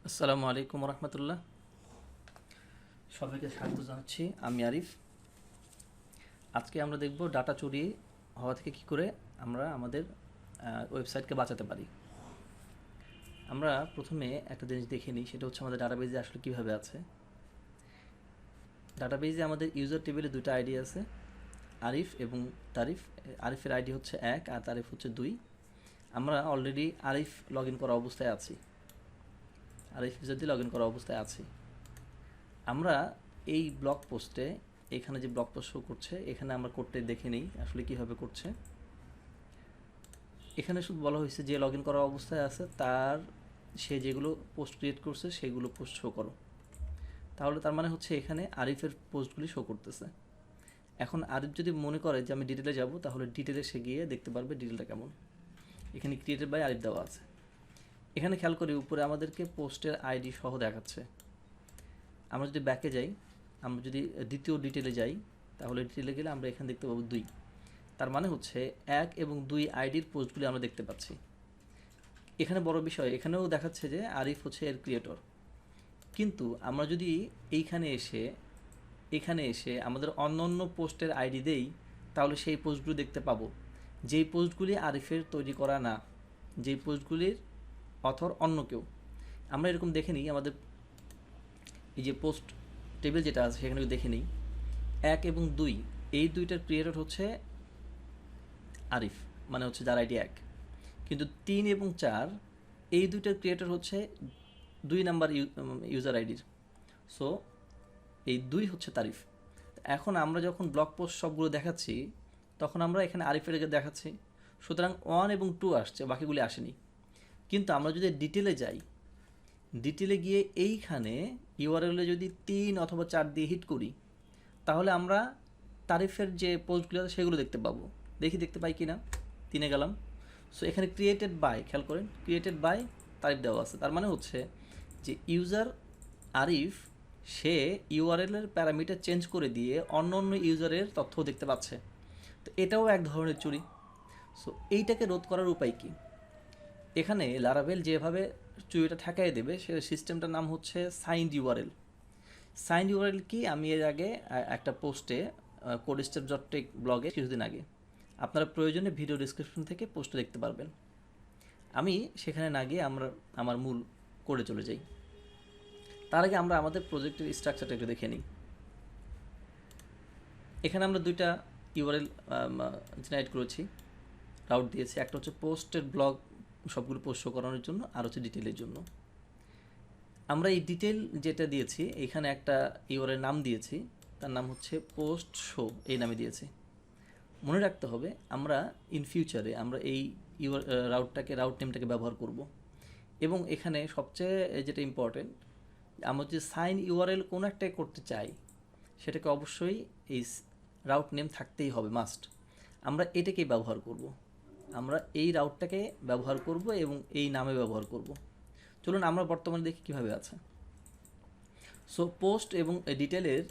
আসসালামু আলাইকুম রহমতুল্লাহ। সবাইকে স্বাগত জানাচ্ছি। আমি আরিফ। আজকে আমরা দেখব ডাটা চুরি হওয়া থেকে কী করে আমরা আমাদের ওয়েবসাইটকে বাঁচাতে পারি। আমরা প্রথমে একটা জিনিস দেখে নিই, সেটা হচ্ছে আমাদের ডাটাবেজে আসলে কীভাবে আছে। ডাটাবেজে আমাদের ইউজার টেবিলে দুটো আইডি আছে, আরিফ এবং তারিফ। আরিফের আইডি হচ্ছে 1 আর তারিফ হচ্ছে 2। আমরা অলরেডি আরিফ লগ ইন করা অবস্থায় আছি, আরিফ ইউজার দিয়ে লগ ইন করা অবস্থায় আছি। আমরা এই ব্লগ পোস্টে, এখানে যে ব্লগ পোস্ট শো করছে, এখানে আমরা করতে দেখে নিই আসলে কীভাবে করছে। এখানে শুধু বলা হয়েছে যে লগ ইন করা অবস্থায় আছে তার সে যেগুলো পোস্ট ক্রিয়েট করছে সেগুলো পোস্ট শো করো। তাহলে তার মানে হচ্ছে এখানে আরিফের পোস্টগুলি শো করতেছে। এখন আরিফ যদি মনে করে যে আমি ডিটেলে যাব, তাহলে ডিটেলে সে গিয়ে দেখতে পারবে ডিটেলটা কেমন। এখানে ক্রিয়েটেড বাই আরিফ দেওয়া আছে। এখানে খেয়াল করি উপরে আমাদেরকে পোস্টের আইডি সহ দেখাচ্ছে। আমরা যদি ব্যাকে যাই, আমরা যদি দ্বিতীয় ডিটেলে যাই, তাহলে ডিটেলে গেলে আমরা এখানে দেখতে পাবো 2। তার মানে হচ্ছে 1 এবং 2 আইডির পোস্টগুলি আমরা দেখতে পাচ্ছি। এখানে বড় বিষয়, এখানেও দেখাচ্ছে যে আরিফ হচ্ছে এর ক্রিয়েটর। কিন্তু আমরা যদি এখানে এসে আমাদের অন্য পোস্টের আইডি দেই, তাহলে সেই পোস্টগুলো দেখতে পাবো যেই পোস্টগুলি আরিফের তৈরি করা না, যেই পোস্টগুলির অথর অন্য কেউ। আমরা এরকম দেখে নিই, আমাদের এই যে পোস্ট টেবিল যেটা আছে সেখানে দেখে নিই 1 এবং 2 এই দুইটার ক্রিয়েটর হচ্ছে আরিফ, মানে হচ্ছে যার আইডি 1। কিন্তু 3 এবং 4 এই দুইটার ক্রিয়েটর হচ্ছে 2 নাম্বার ইউজার আইডির। সো এই 2 হচ্ছে তারিফ। এখন আমরা যখন ব্লগ পোস্ট সবগুলো দেখাচ্ছি, তখন আমরা এখানে আরিফের দেখাচ্ছি, সুতরাং 1 এবং 2 আসছে, বাকিগুলি আসেনি। কিন্তু আমরা যদি ডিটেলে যাই, ডিটেলে গিয়ে এইখানে ইউআরএলে যদি 3 অথবা 4 দিয়ে হিট করি, তাহলে আমরা তারিফের যে পোস্টগুলো আছে সেগুলো দেখতে পাবো। দেখতে পাই কি না। 3-এ গেলাম। সো এখানে ক্রিয়েটেড বাই, খেয়াল করেন, ক্রিয়েটেড বাই তারিফ দেওয়া আছে। তার মানে হচ্ছে যে ইউজার আরিফ সে ইউআরএলের প্যারামিটার চেঞ্জ করে দিয়ে অন্য ইউজারের তথ্য দেখতে পাচ্ছে। তো এটাও এক ধরনের চুরি। সো এইটাকে রোধ করার উপায় কি? এখানে লারাভেল যেভাবে চুরিটা ঠেকাই দেবে, সে সিস্টেমটার নাম হচ্ছে সাইন্ড ইউআরএল। সাইন্ড ইউআরএল কি, আমি এর আগে একটা পোস্টে codestep.tech ব্লগে কিছুদিন আগে, আপনারা প্রয়োজনে ভিডিও ডিসক্রিপশন থেকে পোস্টে দেখতে পারবেন। আমি সেখানে না গিয়ে আমার মূল কোডে চলে যাই। তার আগে আমরা আমাদের প্রজেক্টের স্ট্রাকচারটা একটু দেখে নিই। এখানে আমরা দুইটা ইউআরএল জেনারেট করেছি, রাউট দিয়েছি। একটা হচ্ছে পোস্টের ব্লগ, সবগুলো পোস্ট শো করানোর জন্য, আর হচ্ছে ডিটেলের জন্য। আমরা এই ডিটেল যেটা দিয়েছি, এখানে একটা ইউআরএল নাম দিয়েছি, তার নাম হচ্ছে পোস্ট শো, এই নামে দিয়েছি। মনে রাখতে হবে আমরা ইন ফিউচারে আমরা এই রাউট নেমটাকে ব্যবহার করব। এবং এখানে সবচেয়ে যেটা ইম্পর্টেন্ট, আমরা যে সাইন ইউআরএল কোনো একটাই করতে চাই, সেটাকে অবশ্যই এই রাউট নেম থাকতেই হবে, মাস্ট। আমরা এটাকেই ব্যবহার করব, আমরা এই রাউটটাকে ব্যবহার করব এবং এই নামে ব্যবহার করব। চলুন আমরা বর্তমানে দেখি কীভাবে আছে। সো পোস্ট এবং ডিটেলের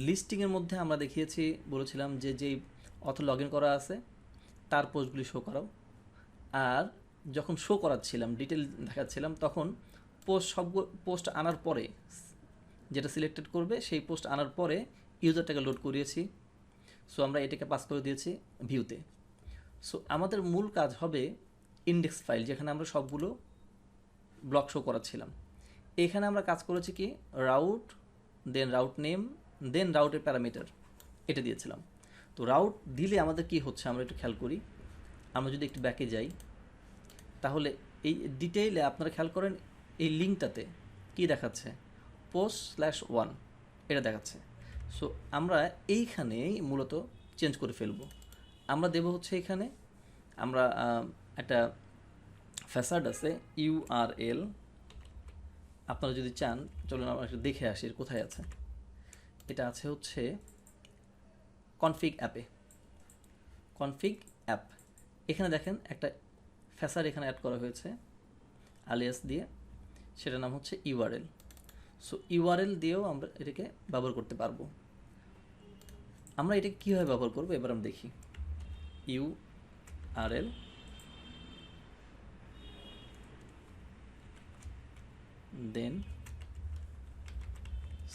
লিস্টিংয়ের মধ্যে আমরা দেখিয়েছি, বলেছিলাম যে যেই অথর লগ ইন করা আছে তার পোস্টগুলি শো করাও। আর যখন শো করাচ্ছিলাম, ডিটেল দেখাচ্ছিলাম, তখন পোস্ট আনার পরে যেটা সিলেক্টেড করবে সেই পোস্ট আনার পরে ইউজারটাকে লোড করিয়েছি। সো আমরা এটাকে পাস করে দিয়েছি ভিউতে। সো আমাদের মূল কাজ হবে ইন্ডেক্স ফাইল, যেখানে আমরা সবগুলো ব্লক শো করাচ্ছিলাম। এখানে আমরা কাজ করেছি কি, রাউট, দেন রাউট নেম, দেন রাউটের প্যারামিটার, এটা দিয়েছিলাম। তো রাউট দিলে আমাদের কি হচ্ছে আমরা একটু খেয়াল করি। আমরা যদি একটু ব্যাকে যাই, তাহলে এই ডিটেইলে আপনারা খেয়াল করেন এই লিঙ্কটাতে কি দেখাচ্ছে, post/1 এটা দেখাচ্ছে। সো আমরা এইখানেই মূলত চেঞ্জ করে ফেলবো। আমরা দেব হচ্ছে এখানে আমরা একটা ফ্যাসাড আছে ইউআরএল, আপনারা যদি চান চলুন আমরা একটু দেখে আসি কোথায় আছে। এটা আছে হচ্ছে কনফিগ অ্যাপে, কনফিগ অ্যাপ। এখানে দেখেন একটা ফ্যাসাড এখানে অ্যাড করা হয়েছে আলিয়াস দিয়ে, সেটার নাম হচ্ছে ইউআরএল। সো ইউআরএল দিয়েও আমরা এটাকে ব্যবহার করতে পারবো। আমরা এটাকে কীভাবে ব্যবহার করবো এবার আমরা দেখি। ইউআরএল দেন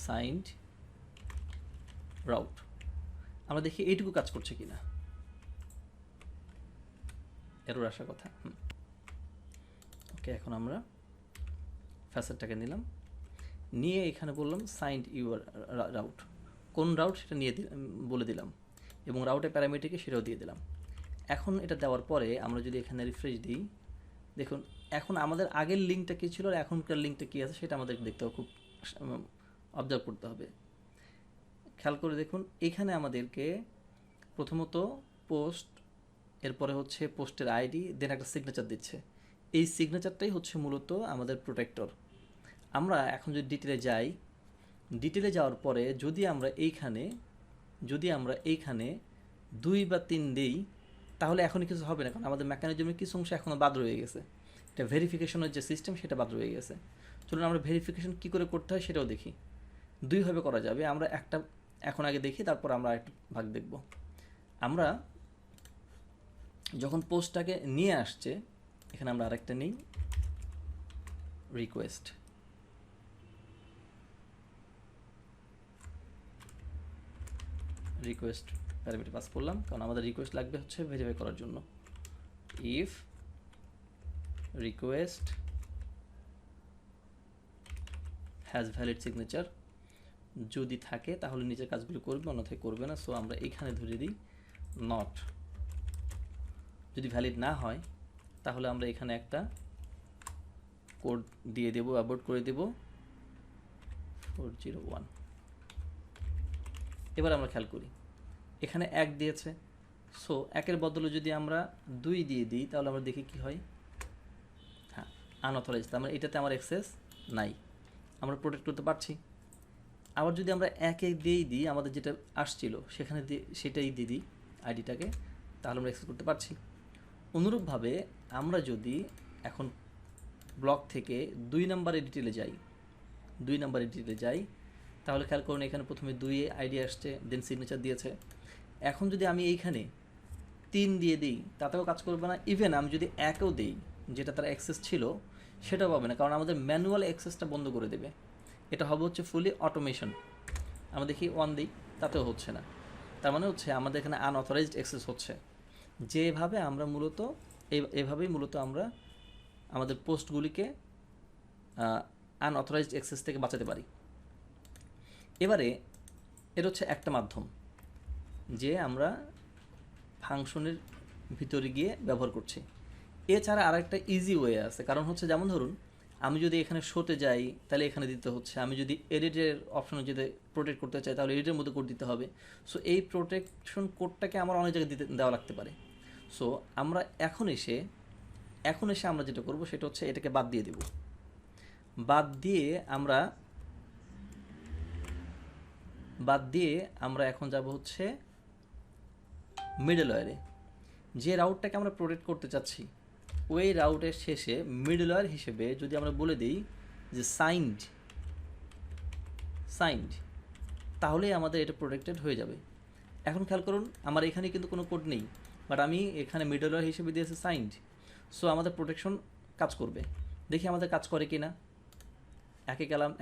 সাইন্ড রাউট। আমরা দেখি এইটুকু কাজ করছে কিনা, এরর আসার কথা। ওকে, এখন আমরা ফ্যাসেটটাকে নিলাম, নিয়ে এখানে বললাম সাইন্ড ইউর রাউট, কোন রাউট সেটা নিয়ে বলে দিলাম, এবং রাউটের প্যারামিটারকে সেটাও দিয়ে দিলাম। এখন এটা দেওয়ার পরে আমরা যদি এখানে রিফ্রেশ দিই, দেখুন এখন আমাদের আগের লিঙ্কটা কী ছিল আর এখনকার লিঙ্কটা কী আছে সেটা আমাদের দেখতে হবে, খুব অবজার্ভ করতে হবে। খেয়াল করে দেখুন, এখানে আমাদেরকে প্রথমত পোস্ট, এরপরে হচ্ছে পোস্টের আইডি, দেন একটা সিগনেচার দিচ্ছে। এই সিগনেচারটাই হচ্ছে মূলত আমাদের প্রোটেক্টর। আমরা এখন যদি ডিটেলে যাই, ডিটেলে যাওয়ার পরে যদি আমরা এইখানে 2 বা 3 দিই, তাহলে এখনই কিছু হবে না, কারণ আমাদের মেকানিজমের কিছু অংশ এখনও বাদ রয়ে গেছে। এটা ভেরিফিকেশনের যে সিস্টেম সেটা বাদ রয়ে গেছে। চলুন আমরা ভেরিফিকেশন কী করে করতে হয় সেটাও দেখি। দুইভাবে করা যাবে, আমরা একটা এখন আগে দেখি, তারপর আমরা একটা ভাগ দেখব। আমরা যখন পোস্টটাকে নিয়ে আসছে, এখানে আমরা আরেকটা নিই, রিকোয়েস্ট। রিকোয়েস্ট প্যারামিটার পাস করলাম, কারণ আমাদের রিকোয়েস্ট লাগবে হচ্ছে ভেরিফাই করার জন্য। If request has valid signature, যদি থাকে তাহলে নিচের কাজগুলো করবে, অন্যথায় করবে না। সো আমরা এইখানে ধরে দিই নট। যদি ভ্যালিড না হয় তাহলে আমরা এখানে একটা কোড দিয়ে দেবো, অ্যাবর্ট করে দেব 401। এবার আমরা খেয়াল করি, এখানে 1 দিয়েছে, সো 1-এর বদলে যদি আমরা 2 দিয়ে দিই তাহলে আমরা দেখি কি হয়। হ্যাঁ, আনঅথরাইজড, তার মানে এটাতে আমার অ্যাক্সেস নাই, আমরা প্রোটেক্ট করতে পারছি। আবার যদি আমরা 1-এ দিয়েই দিই, আমাদের যেটা আসছিল সেখানে দিয়ে সেটাই দিয়ে দিই আইডিটাকে, তাহলে আমরা অ্যাক্সেস করতে পারছি। অনুরূপভাবে আমরা যদি এখন ব্লক থেকে 2 নম্বরে ডিটেলে যাই, তাহলে খেয়াল করুন এখানে প্রথমে 2-এ আইডি আসছে, দেন সিগনেচার দিয়েছে। এখন যদি আমি এইখানে 3 দিয়ে দিই তাতেও কাজ করবে না, ইভেন আমি যদি 1-ও দিই যেটা তার অ্যাক্সেস ছিল সেটাও পাবে না, কারণ আমাদের ম্যানুয়াল অ্যাক্সেসটা বন্ধ করে দেবে। এটা হবে হচ্ছে ফুলি অটোমেশন। আমরা দেখি 1 দিই, তাতেও হচ্ছে না, তার মানে হচ্ছে আমাদের এখানে আনঅথরাইজড অ্যাক্সেস হচ্ছে। যেভাবে আমরা মূলত এভাবেই মূলত আমরা আমাদের পোস্টগুলিকে আনঅথরাইজড অ্যাক্সেস থেকে বাঁচাতে পারি। এবারে এর হচ্ছে একটা মাধ্যম যে আমরা ফাংশনের ভিতরে গিয়ে ব্যবহার করছি। এছাড়া আরেকটা ইজি ওয়ে আছে, কারণ হচ্ছে যেমন ধরুন আমি যদি এখানে শোতে যাই তাহলে এখানে দিতে হচ্ছে, আমি যদি এডিটের অপশনে যদি প্রোটেক্ট করতে চাই তাহলে এডিটের মধ্যে কোড দিতে হবে। সো এই প্রোটেকশন কোডটাকে আমার অনেক জায়গায় দেওয়া লাগতে পারে। সো আমরা এখন এসে আমরা যেটা করব সেটা হচ্ছে এটাকে বাদ দিয়ে আমরা এখন যাব হচ্ছে মিডলওয়্যারে। যে রাউটটাকে আমরা প্রোটেক্ট করতে চাচ্ছি ওই রাউটের শেষে মিডলওয়্যার হিসেবে যদি আমরা বলে দিই যে সাইন্ড, তাহলেই আমাদের এটা প্রোটেক্টেড হয়ে যাবে। এখন খেয়াল করুন আমার এখানে কিন্তু কোনো কোড নেই, বাট আমি এখানে মিডলওয়্যার হিসেবে দিয়েছি সাইন্ড। সো আমাদের প্রোটেকশন কাজ করবে, দেখি আমাদের কাজ করে কি না।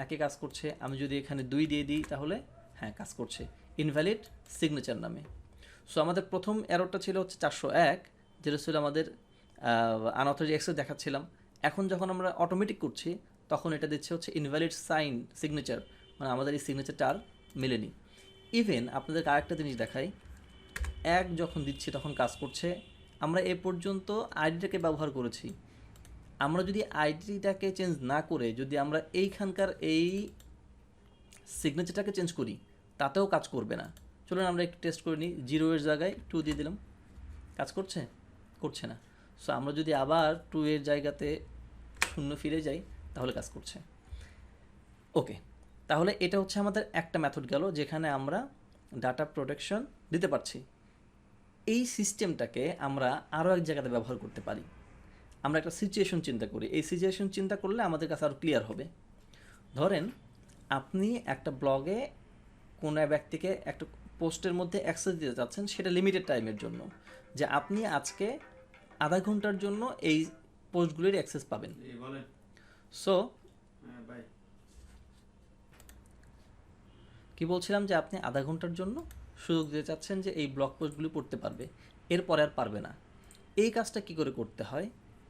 একে কাজ করছে, আমি যদি এখানে 2 দিয়ে দিই তাহলে হ্যাঁ কাজ করছে, ইনভ্যালিড সিগনেচার নামে। সো আমাদের প্রথম এররটা ছিল হচ্ছে 401, যেটা ছিল আমাদের আনঅথরাইজড অ্যাক্সেস দেখাচ্ছিলাম। এখন যখন আমরা অটোমেটিক করছি তখন এটা দিচ্ছে হচ্ছে ইনভ্যালিড সিগনেচার, মানে আমাদের এই সিগনেচারটা আর মেলেনি। ইভেন আপনাদেরকে আরেকটা জিনিস দেখাই, 1 যখন দিচ্ছি তখন কাজ করছে। আমরা এ পর্যন্ত আইডিটাকে ব্যবহার করেছি, আমরা যদি আইডিটাকে চেঞ্জ না করে যদি আমরা এইখানকার এই সিগনেচারটাকে চেঞ্জ করি তাতেও কাজ করবে না। চলুন আমরা একটু টেস্ট করে নিই, 0-এর জায়গায় 2 দিয়ে দিলাম, কাজ করছে না। সো আমরা যদি আবার 2-এর জায়গাতে 0 ফিরে যাই তাহলে কাজ করছে। ওকে, তাহলে এটা হচ্ছে আমাদের একটা মেথড গেল যেখানে আমরা ডাটা প্রোটেকশন দিতে পারছি। এই সিস্টেমটাকে আমরা আরও এক জায়গাতে ব্যবহার করতে পারি। আমরা একটা সিচুয়েশন চিন্তা করি, এই সিচুয়েশন চিন্তা করলে আমাদের কাছে আরও ক্লিয়ার হবে। ধরেন আপনি একটা ব্লগে কোনো ব্যক্তিকে একটা পোস্টের মধ্যে অ্যাক্সেস দিতে চাচ্ছেন, সেটা লিমিটেড টাইমের জন্য, যে আপনি আজকে আধা ঘন্টার জন্য এই পোস্টগুলির অ্যাক্সেস পাবেন। সো কি বলছিলাম যে আপনি আধা ঘন্টার জন্য সুযোগ দিতে চাচ্ছেন যে এই ব্লগ পোস্টগুলি পড়তে পারবে, এরপরে আর পারবে না। এই কাজটা কি করে করতে হয়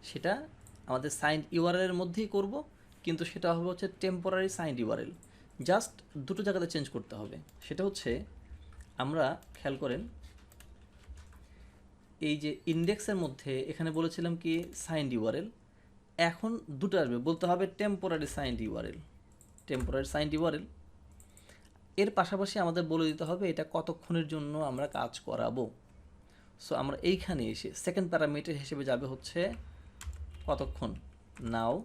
সেটা আমাদের সাইন্ড ইউআরএল এর মধ্যেই করব, কিন্তু সেটা হবে হচ্ছে টেম্পোরারি সাইন্ড ইউআরএল। জাস্ট দুটো জায়গাতে চেঞ্জ করতে হবে। সেটা হচ্ছে আমরা খেয়াল করেন এই যে ইন্ডেক্সের মধ্যে এখানে বলেছিলাম কি সাইন্ড ইউআরএল, এখন দুটো আসবে, বলতে হবে temporary signed URL. Temporary signed URL এর পাশাপাশি আমাদের বলে দিতে হবে এটা কতক্ষণের জন্য আমরা কাজ করাবো। সো আমরা এইখানে এসে সেকেন্ড প্যারামিটার হিসেবে যাবে হচ্ছে কতক্ষণ, নাও।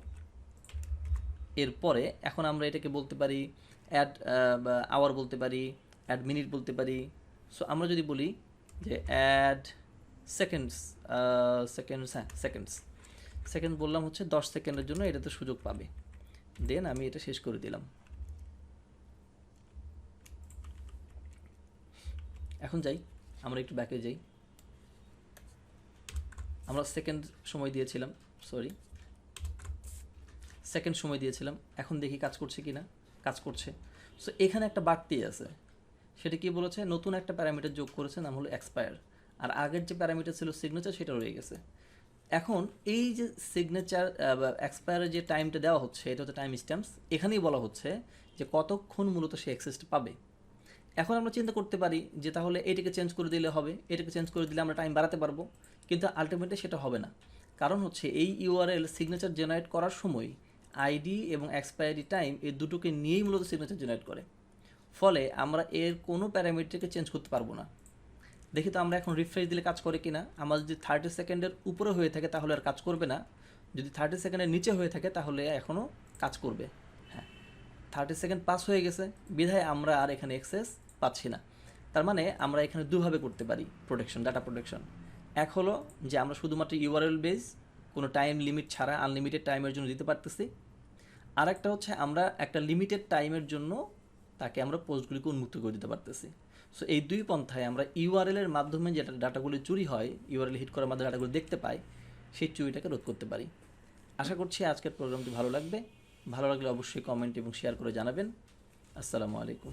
এরপরে এখন আমরা এটাকে বলতে পারি অ্যাড আওয়ার বলতে পারি, অ্যাড মিনিট বলতে পারি। সো আমরা যদি বলি যে অ্যাড সেকেন্ডস, সেকেন্ড বললাম হচ্ছে 10 সেকেন্ডের জন্য এটাতে সুযোগ পাবে। দেন আমি এটা শেষ করে দিলাম। এখন যাই, আমরা একটু ব্যাকে যাই। আমরা সেকেন্ড সময় দিয়েছিলাম, সেকেন্ড সময় দিয়েছিলাম। এখন দেখি কাজ করছে কি না। কাজ করছে। সো এখানে একটা বাড়তি আছে, সেটা কি বলেছে, নতুন একটা প্যারামিটার যোগ করেছে, নাম হলো এক্সপায়ার। আর আগের যে প্যারামিটার ছিল সিগনেচার, সেটা রয়ে গেছে। এখন এই যে সিগনেচার এক্সপায়ারের যে টাইমটা দেওয়া হচ্ছে, এটা হচ্ছে টাইম স্ট্যাম্পস। এখানেই বলা হচ্ছে যে কতক্ষণ মূলত সে অ্যাক্সেসটা পাবে। এখন আমরা চিন্তা করতে পারি যে তাহলে এটাকে চেঞ্জ করে দিলে হবে, এটাকে চেঞ্জ করে দিলে আমরা টাইম বাড়াতে পারবো, কিন্তু আলটিমেটলি সেটা হবে না। কারণ হচ্ছে এই ইউআরএল সিগনেচার জেনারেট করার সময় আইডি এবং এক্সপায়ারি টাইম এই দুটোকে নিয়েই মূলত সিগনেচার জেনারেট করে। ফলে আমরা এর কোনো প্যারামিটারকে চেঞ্জ করতে পারবো না। দেখি তো আমরা এখন রিফ্রেশ দিলে কাজ করে কি না। আমার যদি 30 সেকেন্ডের উপরে হয়ে থাকে তাহলে আর কাজ করবে না, যদি 30 সেকেন্ডের নিচে হয়ে থাকে তাহলে এখনও কাজ করবে। হ্যাঁ, 30 সেকেন্ড পাস হয়ে গেছে বিধায় আমরা আর এখানে অ্যাক্সেস পাচ্ছি না। তার মানে আমরা এখানে দুভাবে করতে পারি প্রোটেকশন, ডাটা প্রোটেকশন। এক হলো যে আমরা শুধুমাত্র ইউআরএল বেস কোনো টাইম লিমিট ছাড়া আনলিমিটেড টাইমের জন্য দিতে পারতেছি। আর একটা হচ্ছে আমরা একটা লিমিটেড টাইমের জন্য তাকে আমরা পোস্টগুলিকে উন্মুক্ত করে দিতে পারতেছি। সো এই দুই পন্থায় আমরা ইউআরএলের মাধ্যমে যেটা ডাটাগুলি চুরি হয়, ইউআরএল হিট করার মাধ্যমে ডাটাগুলি দেখতে পাই, সেই চুরিটাকে রোধ করতে পারি। আশা করছি আজকের প্রোগ্রামটি ভালো লাগবে। ভালো লাগলে অবশ্যই কমেন্ট এবং শেয়ার করে জানাবেন। আসসালামু আলাইকুম।